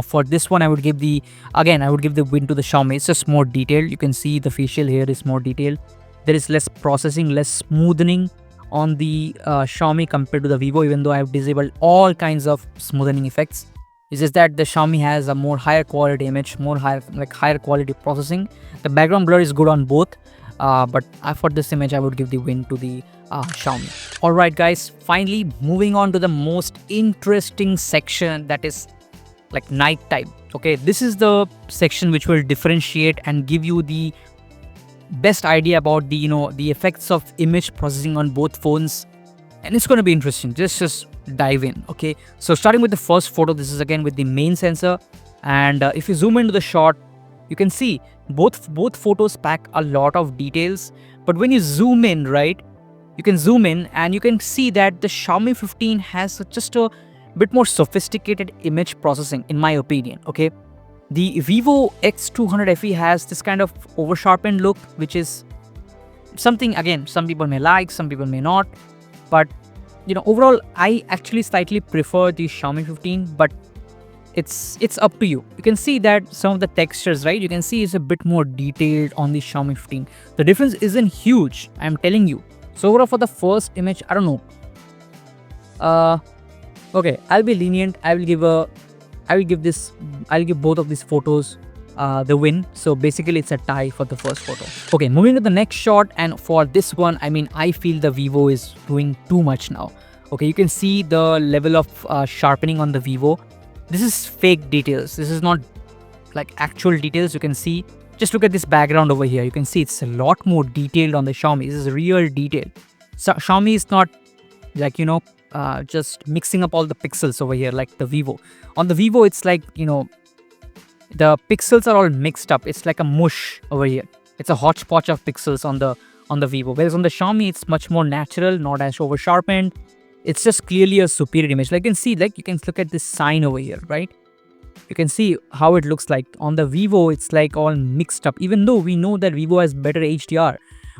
for this one, I would give the win to the Xiaomi. It's just more detailed. You can see the facial hair is more detailed. There is less processing, less smoothening on the Xiaomi compared to the Vivo, even though I have disabled all kinds of smoothening effects. It's just that the Xiaomi has a more higher quality image, higher quality processing. The background blur is good on both, but for this image, I would give the win to the Xiaomi. Alright guys, finally moving on to the most interesting section, that is like nighttime. Okay, this is the section which will differentiate and give you the best idea about the the effects of image processing on both phones, and it's going to be interesting. Just dive in. Okay, so starting with the first photo, this is again with the main sensor, and if you zoom into the shot, you can see both photos pack a lot of details. But when you zoom in, right, you can zoom in and you can see that the Xiaomi 15 has just a bit more sophisticated image processing, in my opinion. Okay, the Vivo X200 FE has this kind of over sharpened look, which is something, again, some people may like, some people may not, but overall, I actually slightly prefer the Xiaomi 15, but it's up to you. You can see that some of the textures, right, you can see it's a bit more detailed on the Xiaomi 15. The difference isn't huge, I'm telling you. So overall, for the first image, I don't know. Okay, I'll be lenient. I'll give both of these photos the win. So basically it's a tie for the first photo. Okay, moving to the next shot, and for this one, I mean, I feel the Vivo is doing too much now. Okay, you can see the level of sharpening on the Vivo. This is fake details. This is not like actual details. You can see, just look at this background over here. You can see it's a lot more detailed on the Xiaomi. This is real detail. So Xiaomi is not like, just mixing up all the pixels over here like the Vivo. On the Vivo, it's like, the pixels are all mixed up. It's like a mush over here. It's a hodgepodge of pixels on the Vivo. Whereas on the Xiaomi, it's much more natural, not as over sharpened. It's just clearly a superior image. Like you can see, you can look at this sign over here, right? You can see how it looks like. On the Vivo, it's like all mixed up, even though we know that Vivo has better HDR.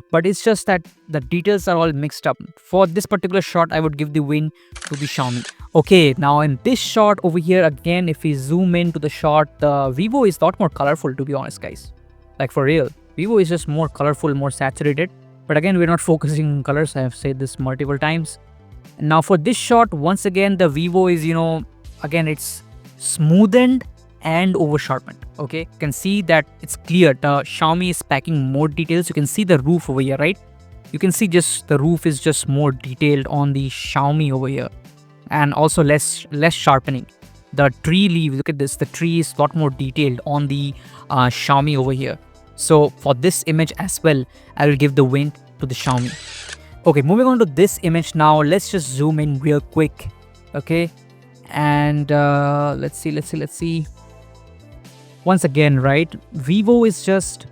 But it's just that the details are all mixed up. For this particular shot, I would give the win to the Xiaomi. Okay, now in this shot over here, again, if we zoom into the shot, the Vivo is a lot more colorful, to be honest, guys. Like for real. Vivo is just more colorful, more saturated. But again, we're not focusing on colors. I have said this multiple times. Now for this shot, once again, the Vivo is, again, it's smoothened and over sharpened. Okay, you can see that it's clear. The Xiaomi is packing more details. You can see the roof over here, right? You can see just the roof is just more detailed on the Xiaomi over here, and also less sharpening. The tree leaves, look at this, the tree is a lot more detailed on the Xiaomi over here. So for this image as well, I will give the win to the Xiaomi. Okay, moving on to this image now. Let's just zoom in real quick. Okay, and let's see. Once again, right, Vivo is just,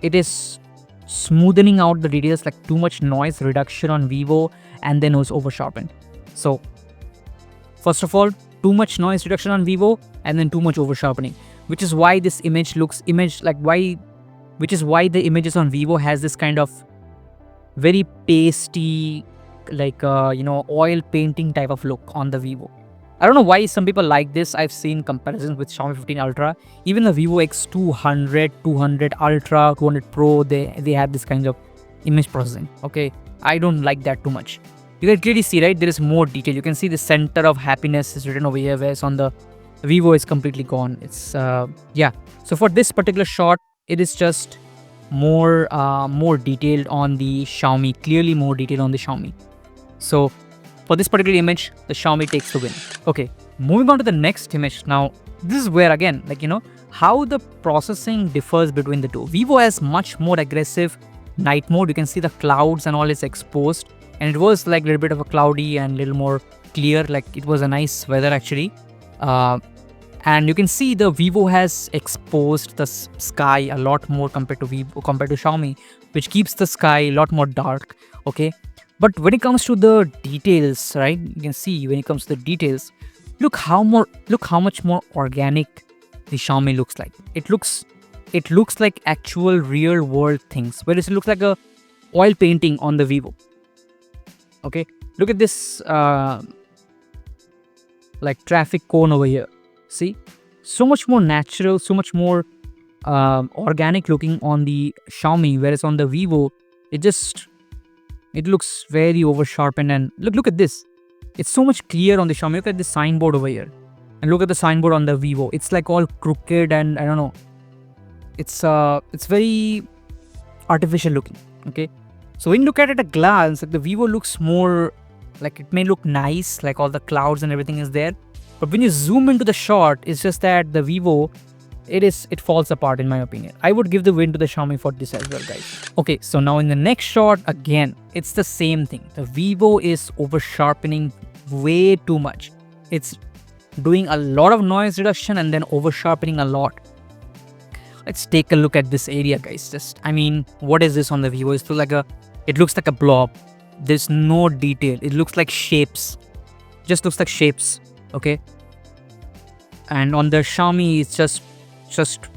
it is smoothening out the details, like too much noise reduction on Vivo, and then it was over sharpened. So first of all, too much noise reduction on Vivo, and then too much over sharpening, which is why this image looks which is why the images on Vivo has this kind of very pasty, like oil painting type of look on the Vivo. I don't know why some people like this. I've seen comparisons with Xiaomi 15 Ultra. Even the Vivo X200, 200 Ultra, 200 Pro, they have this kind of image processing. Okay, I don't like that too much. You can clearly see, right, there is more detail. You can see the center of happiness is written over here, whereas on the Vivo is completely gone. It's yeah. So for this particular shot, it is just more detailed on the Xiaomi, clearly more detailed on the Xiaomi. So for this particular image, the Xiaomi takes the win. Okay, moving on to the next image now. This is where again, how the processing differs between the two. Vivo has much more aggressive night mode. You can see the clouds and all is exposed, and it was like a little bit of a cloudy and a little more clear, like it was a nice weather actually. And you can see the Vivo has exposed the sky a lot more compared to Xiaomi, which keeps the sky a lot more dark. Okay, But when it comes to the details, right? You can see when it comes to the details, look how much more organic the Xiaomi looks like. It looks like actual real world things, whereas it looks like a oil painting on the Vivo. Okay, look at this like traffic cone over here. See, so much more natural, so much more organic looking on the Xiaomi, whereas on the Vivo, it looks very over sharpened. And look at this. It's so much clear on the Xiaomi. Look at this signboard over here, and look at the signboard on the Vivo. It's like all crooked, and I don't know. It's very artificial looking. Okay, so when you look at it at a glance, like the Vivo looks more like it may look nice, like all the clouds and everything is there. But when you zoom into the shot, it's just that the Vivo, it falls apart in my opinion. I would give the win to the Xiaomi for this as well, guys. Okay, so now in the next shot, again, it's the same thing. The Vivo is over sharpening way too much. It's doing a lot of noise reduction and then over sharpening a lot. Let's take a look at this area, guys. I mean, what is this on the Vivo? It looks like a blob. There's no detail. It looks like shapes. Just looks like shapes. Okay. And on the Xiaomi, it's just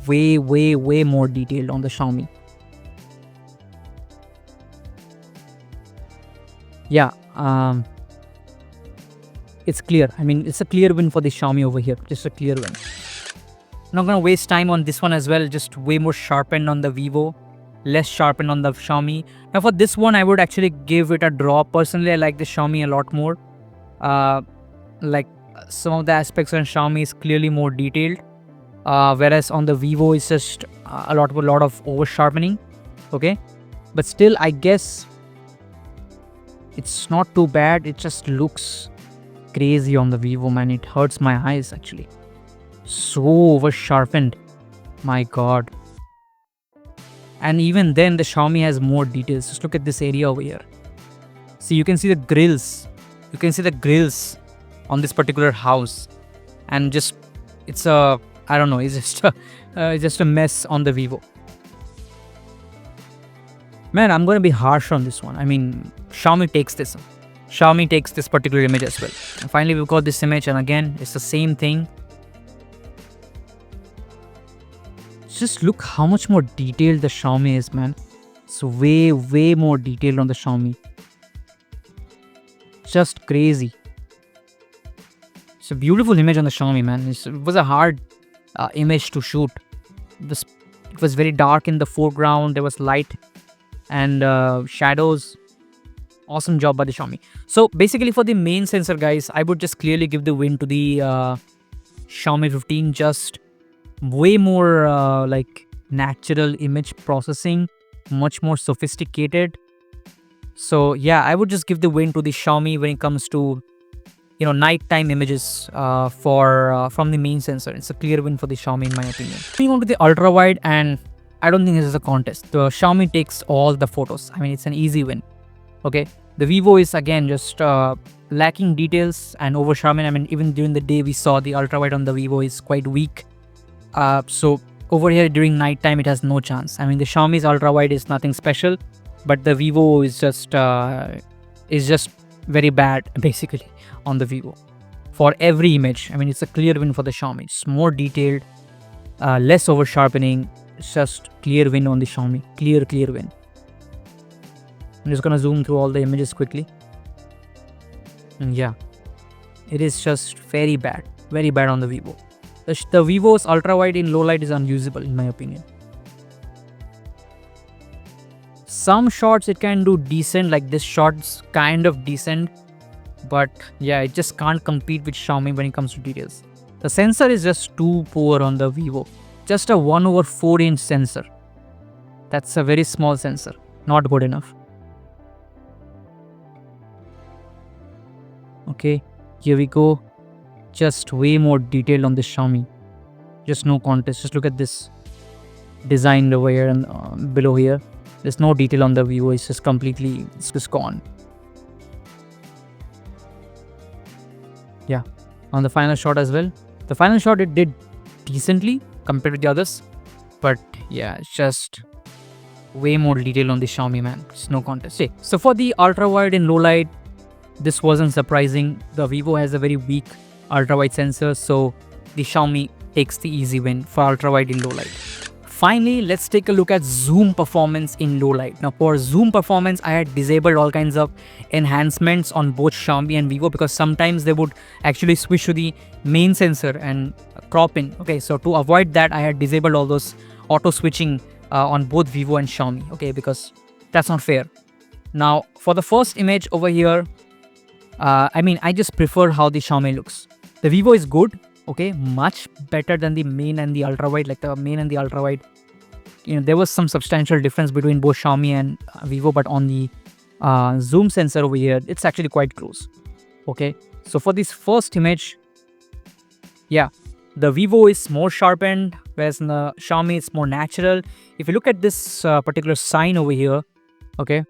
way more detailed on the Xiaomi. Yeah. It's clear. I mean, it's a clear win for the Xiaomi over here. Just a clear win. Not gonna waste time on this one as well. Just way more sharpened on the Vivo, less sharpened on the Xiaomi. Now for this one, I would actually give it a draw. Personally, I like the Xiaomi a lot more. Like some of the aspects on Xiaomi is clearly more detailed, whereas on the Vivo it's just a lot of over sharpening. Okay, but still, I guess it's not too bad. It just looks crazy on the Vivo, man. It hurts my eyes actually. So over sharpened, my god. And even then the Xiaomi has more details. Just look at this area over here. See, you can see the grills. You can see the grills on this particular house, and just it's a, I don't know, it's just a mess on the Vivo. Man, I'm gonna be harsh on this one. I mean, Xiaomi takes this particular image as well. And finally we've got this image, and again it's the same thing. Just look how much more detailed the Xiaomi is, man. It's way more detailed on the Xiaomi. Just crazy. It's a beautiful image on the Xiaomi, man. It was a hard image to shoot. It was very dark in the foreground. There was light and shadows. Awesome job by the Xiaomi. So basically for the main sensor, guys, I would just clearly give the win to the Xiaomi 15. Just way more like natural image processing, much more sophisticated. So yeah, I would just give the win to the Xiaomi when it comes to, you know, nighttime images from the main sensor. It's a clear win for the Xiaomi in my opinion. Moving on to the ultra wide, and I don't think this is a contest. The Xiaomi takes all the photos. I mean, it's an easy win. Okay, the Vivo is again just lacking details and over sharpening. I mean, even during the day we saw the ultra wide on the Vivo is quite weak. So over here during night time it has no chance. I mean, the Xiaomi's ultra wide is nothing special, but the Vivo is just very bad basically on the Vivo for every image. I mean, it's a clear win for the Xiaomi. It's more detailed, less over sharpening. It's just clear win on the Xiaomi. Clear win. I'm just gonna zoom through all the images quickly, and yeah, it is just very bad on the Vivo. The Vivo's ultra wide in low light is unusable in my opinion. Some shots it can do decent, like this shot's kind of decent, but yeah, it just can't compete with Xiaomi when it comes to details. The sensor is just too poor on the Vivo. Just a 1/4-inch sensor. That's a very small sensor. Not good enough. Okay, here we go. Just way more detailed on this Xiaomi. Just no contest. Just look at this design over here and below here. There's no detail on the Vivo. It's just completely, it's just gone. Yeah, on the final shot as well. The final shot it did decently compared with the others, but yeah, it's just way more detail on the Xiaomi, man. It's no contest. Okay, so for the ultra wide and low light, this wasn't surprising. The Vivo has a very weak ultra wide sensor, so the Xiaomi takes the easy win for ultra wide in low light. Finally, let's take a look at zoom performance in low light. Now for zoom performance, I had disabled all kinds of enhancements on both Xiaomi and Vivo because sometimes they would actually switch to the main sensor and crop in. Okay, so to avoid that, I had disabled all those auto switching on both Vivo and Xiaomi. Okay, because that's not fair. Now for the first image over here, I just prefer how the Xiaomi looks. The Vivo is good. Okay, much better than the main and the ultra wide. Like the main and the ultra wide, there was some substantial difference between both Xiaomi and Vivo, but on the zoom sensor over here, it's actually quite close. Okay, so for this first image, yeah, the Vivo is more sharpened, whereas in the Xiaomi it's more natural. If you look at this particular sign over here, okay,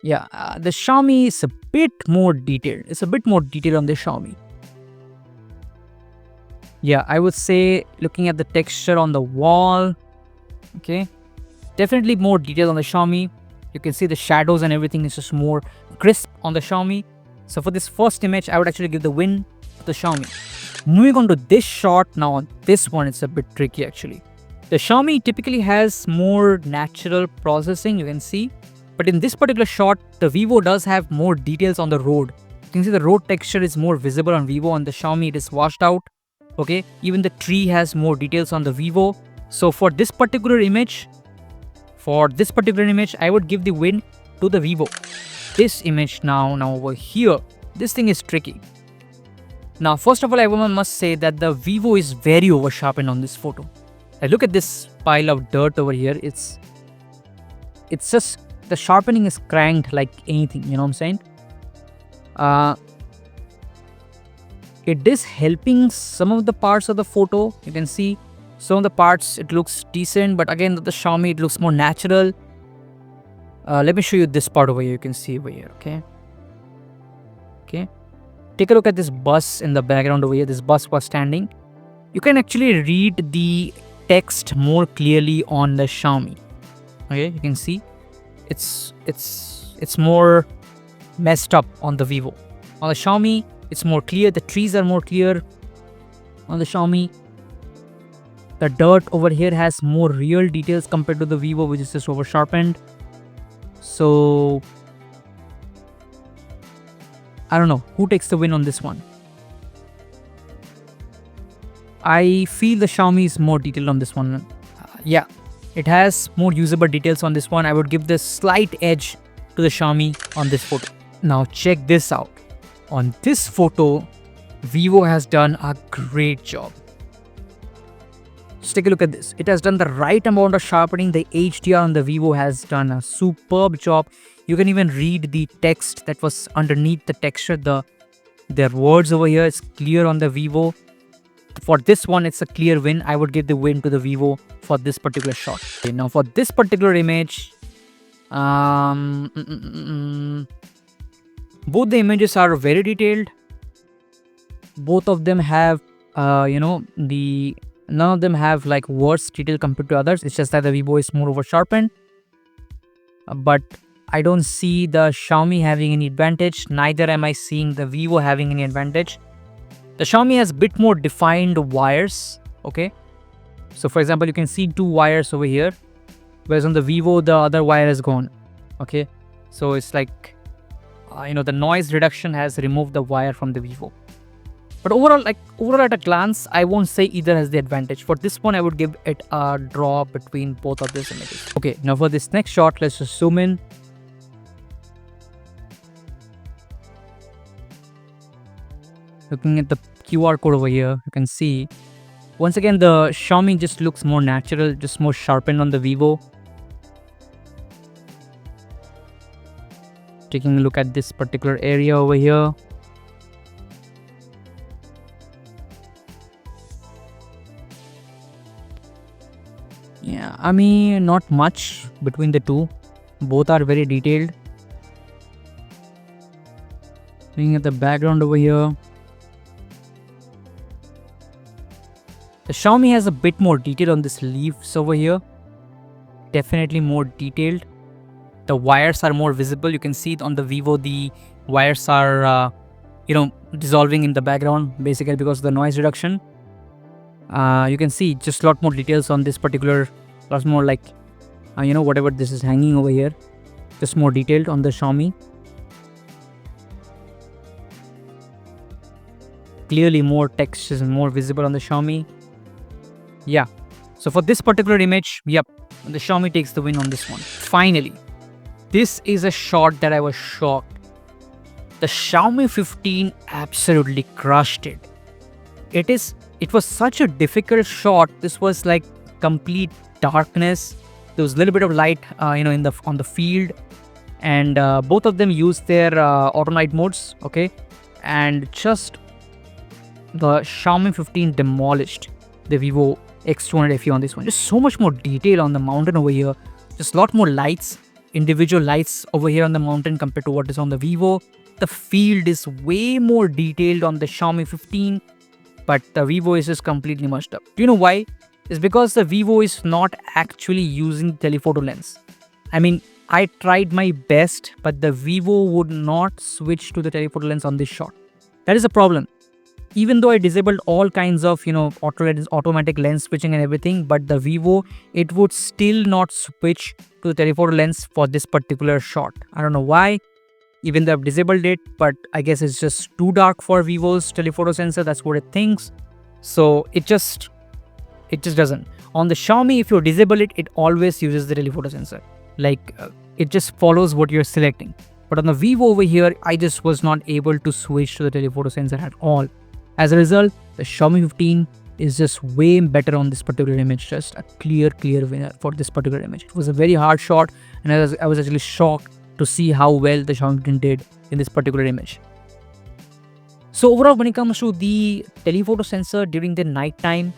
yeah, the Xiaomi is a bit more detailed. It's a bit more detailed on the Xiaomi. Yeah, I would say looking at the texture on the wall, okay, definitely more detail on the Xiaomi. You can see the shadows and everything is just more crisp on the Xiaomi. So for this first image, I would actually give the win to the Xiaomi. Moving on to this shot, now on this one, it's a bit tricky actually. The Xiaomi typically has more natural processing, you can see. But in this particular shot, the Vivo does have more details on the road. You can see the road texture is more visible on Vivo, on the Xiaomi it is washed out. Okay, even the tree has more details on the Vivo. So for this particular image, I would give the win to the Vivo. This image now over here, this thing is tricky. Now first of all, I must say that the Vivo is very over sharpened on this photo. Like, look at this pile of dirt over here. It's just, the sharpening is cranked like anything, you know what I'm saying? It is helping some of the parts of the photo. You can see some of the parts it looks decent, but again the Xiaomi it looks more natural. Let me show you this part over here. You can see over here. Okay, take a look at this bus in the background over here. This bus was standing. You can actually read the text more clearly on the Xiaomi. Okay, you can see it's more messed up on the Vivo. On the Xiaomi, it's more clear. The trees are more clear on the Xiaomi. The dirt over here has more real details compared to the Vivo, which is just over sharpened. So I don't know who takes the win on this one. I feel the Xiaomi is more detailed on this one. Yeah, it has more usable details on this one. I would give the slight edge to the Xiaomi on this photo. Now check this out. On this photo, Vivo has done a great job. Just take a look at this. It has done the right amount of sharpening. The HDR on the Vivo has done a superb job. You can even read the text that was underneath the texture. Their words over here is clear on the Vivo. For this one, it's a clear win. I would give the win to the Vivo for this particular shot. Okay, now for this particular image, both the images are very detailed. Both of them have, none of them have like worse detail compared to others. It's just that the Vivo is more over sharpened. But I don't see the Xiaomi having any advantage. Neither am I seeing the Vivo having any advantage. The Xiaomi has a bit more defined wires. Okay. So for example, you can see two wires over here. Whereas on the Vivo, the other wire is gone. Okay. So it's like, the noise reduction has removed the wire from the Vivo. But overall at a glance, I won't say either has the advantage. For this one, I would give it a draw between both of these images. Okay, now for this next shot, let's just zoom in. Looking at the QR code over here, you can see, once again, the Xiaomi just looks more natural, just more sharpened on the Vivo. Taking a look at this particular area over here. Yeah, I mean, not much between the two. Both are very detailed. Looking at the background over here. The Xiaomi has a bit more detail on this leaves over here. definitely more detailed. The wires are more visible. You can see it on the Vivo, the wires are dissolving in the background, basically because of the noise reduction. You can see just a lot more details on this particular, lots more like whatever this is hanging over here, just more detailed on the Xiaomi. Clearly more text is more visible on the Xiaomi. Yeah, so for this particular image, yep, the Xiaomi takes the win on this one. Finally, this is a shot that I was shocked. The Xiaomi 15 absolutely crushed it. It was such a difficult shot. This was like complete darkness. There was a little bit of light on the field, and both of them used their auto night modes, okay, and just the Xiaomi 15 demolished the Vivo X200 FE on this one. Just so much more detail on the mountain over here. Just a lot more lights, individual lights over here on the mountain compared to what is on the Vivo. The field is way more detailed on the Xiaomi 15, but the Vivo is just completely mushed up. Do you know why? It's because the Vivo is not actually using telephoto lens. I mean, I tried my best, but the Vivo would not switch to the telephoto lens on this shot. That is a problem. Even though I disabled all kinds of automatic lens switching and everything, but the Vivo, it would still not switch to the telephoto lens for this particular shot. I don't know why. Even though I've disabled it, but I guess it's just too dark for Vivo's telephoto sensor. That's what it thinks. So it just doesn't. On the Xiaomi, if you disable it, it always uses the telephoto sensor. Like it just follows what you're selecting. But on the Vivo over here, I just was not able to switch to the telephoto sensor at all. As a result, the Xiaomi 15 is just way better on this particular image. Just a clear winner for this particular image. It was a very hard shot, and I was actually shocked to see how well the Xiaomi 15 did in this particular image. So overall, when it comes to the telephoto sensor during the night time,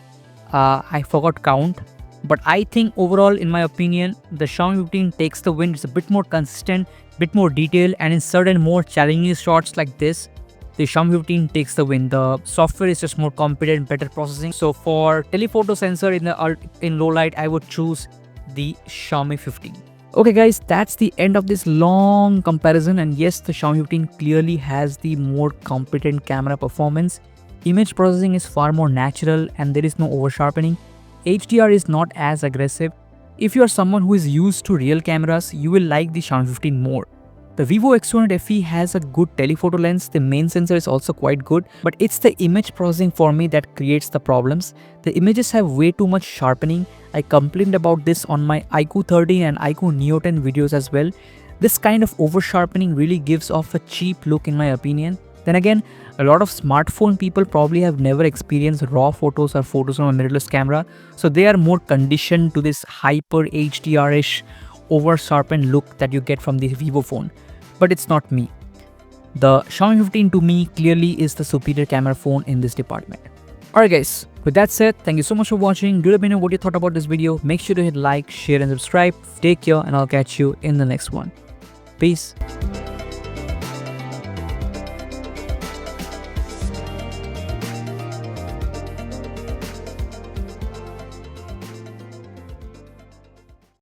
I forgot count. But I think overall, in my opinion, the Xiaomi 15 takes the win. It's a bit more consistent, bit more detailed, and in certain more challenging shots like this, the Xiaomi 15 takes the win. The software is just more competent, better processing. So for telephoto sensor in low light, I would choose the Xiaomi 15. Okay guys, that's the end of this long comparison, and yes, the Xiaomi 15 clearly has the more competent camera performance. Image processing is far more natural and there is no over sharpening. HDR is not as aggressive. If you are someone who is used to real cameras, you will like the Xiaomi 15 more. The Vivo X200 FE has a good telephoto lens. The main sensor is also quite good, but it's the image processing for me that creates the problems. The images have way too much sharpening. I complained about this on my iQOO 13 and iQOO Neo 10 videos as well. This kind of over sharpening really gives off a cheap look in my opinion. Then again, a lot of smartphone people probably have never experienced raw photos or photos on a mirrorless camera, so they are more conditioned to this hyper HDR-ish over sharpened look that you get from the Vivo phone. But it's not me. The Xiaomi 15 to me clearly is the superior camera phone in this department. Alright guys, with that said, thank you so much for watching. Do let me know what you thought about this video. Make sure to hit like, share and subscribe. Take care and I'll catch you in the next one. Peace.